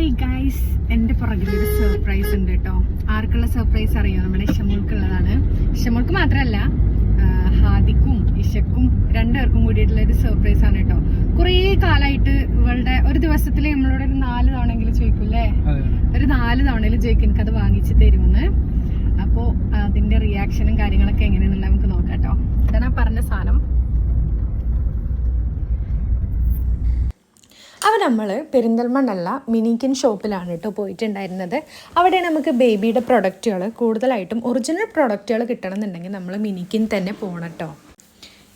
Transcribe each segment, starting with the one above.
Hey guys, എൻ്റെ പുറകിലൊരു surprise ഉണ്ട് കേട്ടോ. ആർക്കുള്ള സർപ്രൈസ് അറിയോ? നമ്മുടെ ഇഷമോൾക്കുള്ളതാണ്. ഇഷമോൾക്ക് മാത്രമല്ല, ഹാദിക്കും ഇഷക്കും രണ്ടുപേർക്കും കൂടിയിട്ടുള്ള ഒരു സർപ്രൈസ് ആണ് കേട്ടോ. കുറേ കാലമായിട്ട് ഇവളുടെ ഒരു ദിവസത്തിൽ നമ്മളോട് ഒരു 4 തവണയെങ്കിലും ചോദിക്കൂല്ലേ, ഒരു 4 തവണയിൽ ചോദിക്കും എനിക്കത് വാങ്ങിച്ച് തരുമെന്ന്. അപ്പോൾ അതിന്റെ റിയാക്ഷനും കാര്യങ്ങളൊക്കെ എങ്ങനെയാണെന്നുള്ള നമുക്ക് നോക്കാം കേട്ടോ. ഇതാണ് ആ പറഞ്ഞ സാധനം. അപ്പോൾ നമ്മൾ പെരിന്തൽമണ്ണല്ല മിനിക്കിൻ ഷോപ്പിലാണ് കേട്ടോ പോയിട്ടുണ്ടായിരുന്നത്. അവിടെ നമുക്ക് ബേബിയുടെ പ്രൊഡക്റ്റുകൾ കൂടുതലായിട്ടും ഒറിജിനൽ പ്രൊഡക്റ്റുകൾ കിട്ടണമെന്നുണ്ടെങ്കിൽ നമ്മൾ മിനിക്കിൻ തന്നെ പോകണം കേട്ടോ.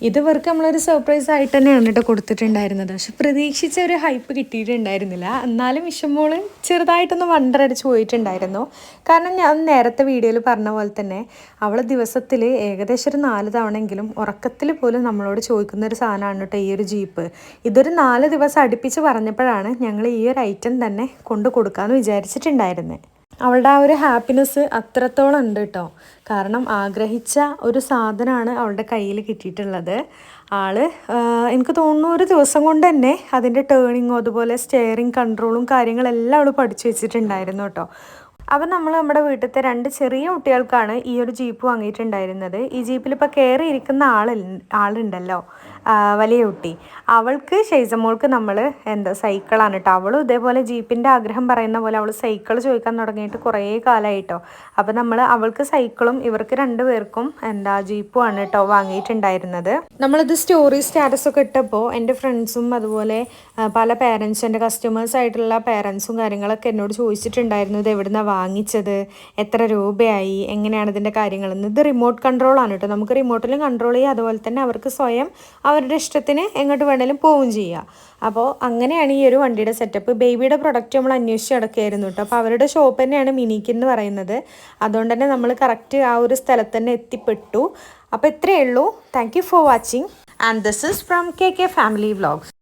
ഇത് ഇവർക്ക് നമ്മളൊരു സർപ്രൈസ് ആയിട്ട് തന്നെയാണ് കേട്ടോ കൊടുത്തിട്ടുണ്ടായിരുന്നത്. പക്ഷെ പ്രതീക്ഷിച്ച ഒരു ഹൈപ്പ് കിട്ടിയിട്ടുണ്ടായിരുന്നില്ല. എന്നാലും ഇഷമോള് ചെറുതായിട്ടൊന്ന് വണ്ടറടിച്ച് പോയിട്ടുണ്ടായിരുന്നു. കാരണം ഞാൻ നേരത്തെ വീഡിയോയിൽ പറഞ്ഞ പോലെ തന്നെ അവൾ ദിവസത്തിൽ ഏകദേശം ഒരു 4 തവണയെങ്കിലും ഉറക്കത്തിൽ പോലും നമ്മളോട് ചോദിക്കുന്ന ഒരു സാധനമാണ് കേട്ടോ ഈ ഒരു ജീപ്പ്. ഇതൊരു 4 ദിവസം അടുപ്പിച്ച് പറഞ്ഞപ്പോഴാണ് ഞങ്ങൾ ഈ ഒരു ഐറ്റം തന്നെ കൊണ്ടു കൊടുക്കാമെന്ന് വിചാരിച്ചിട്ടുണ്ടായിരുന്നത്. അവളുടെ ആ ഒരു ഹാപ്പിനെസ് അത്രത്തോളം ഉണ്ട് കേട്ടോ. കാരണം ആഗ്രഹിച്ച ഒരു സാധനമാണ് അവളുടെ കയ്യിൽ കിട്ടിയിട്ടുള്ളത്. എനിക്ക് തോന്നുന്നു ഒരു ദിവസം കൊണ്ട് തന്നെ അതിൻ്റെ ടേണിങ്ങും അതുപോലെ സ്റ്റെയറിങ് കൺട്രോളും കാര്യങ്ങളെല്ലാം അവൾ പഠിച്ചു വെച്ചിട്ടുണ്ടായിരുന്നു കേട്ടോ. അപ്പം നമ്മൾ നമ്മുടെ വീട്ടിലത്തെ 2 ചെറിയ കുട്ടികൾക്കാണ് ഈ ഒരു ജീപ്പ് വാങ്ങിയിട്ടുണ്ടായിരുന്നത്. ഈ ജീപ്പിൽ ഇപ്പോൾ കയറി ഇരിക്കുന്ന ആളുണ്ടല്ലോ, വലിയ കുട്ടി, അവൾക്ക് ഷെയ്സമോൾക്ക് നമ്മൾ സൈക്കിളാണ് കേട്ടോ. അവളും ഇതേപോലെ ജീപ്പിൻ്റെ ആഗ്രഹം പറയുന്ന പോലെ അവൾ സൈക്കിൾ ചോദിക്കാൻ തുടങ്ങിയിട്ട് കുറേ കാലമായിട്ടോ. അപ്പോൾ നമ്മൾ അവൾക്ക് സൈക്കിളും ഇവർക്ക് 2 പേർക്കും ജീപ്പുമാണ് കേട്ടോ വാങ്ങിയിട്ടുണ്ടായിരുന്നത്. നമ്മളിത് സ്റ്റോറി സ്റ്റാറ്റസൊക്കെ ഇട്ടപ്പോൾ എൻ്റെ ഫ്രണ്ട്സും അതുപോലെ പല പേരൻസും എൻ്റെ കസ്റ്റമേഴ്സായിട്ടുള്ള പേരൻസും കാര്യങ്ങളൊക്കെ എന്നോട് ചോദിച്ചിട്ടുണ്ടായിരുന്നു ഇത് എവിടുന്നാണ് വാങ്ങിച്ചത്, എത്ര രൂപയായി, എങ്ങനെയാണ് ഇതിൻ്റെ കാര്യങ്ങളെന്ന്. ഇത് റിമോട്ട് കൺട്രോളാണ് കേട്ടോ. നമുക്ക് റിമോട്ടിലും കൺട്രോൾ ചെയ്യാം. അതുപോലെ തന്നെ അവർക്ക് സ്വയം അവരുടെ ഇഷ്ടത്തിന് എങ്ങോട്ട് വേണമെങ്കിലും പോവുകയും ചെയ്യാം. അപ്പോൾ അങ്ങനെയാണ് ഈ ഒരു വണ്ടിയുടെ സെറ്റപ്പ്. ബേബിയുടെ പ്രൊഡക്റ്റ് നമ്മൾ അന്വേഷിച്ച് കിടക്കുകയായിരുന്നു കേട്ടോ. അപ്പോൾ അവരുടെ ഷോപ്പ് തന്നെയാണ് മിനിക്കിൻ എന്ന് പറയുന്നത്. അതുകൊണ്ട് തന്നെ നമ്മൾ കറക്റ്റ് ആ ഒരു സ്ഥലത്ത് തന്നെ എത്തിപ്പെട്ടു. അപ്പോൾ ഇത്രയേ ഉള്ളൂ. Thank you for watching and this is from KK family vlogs.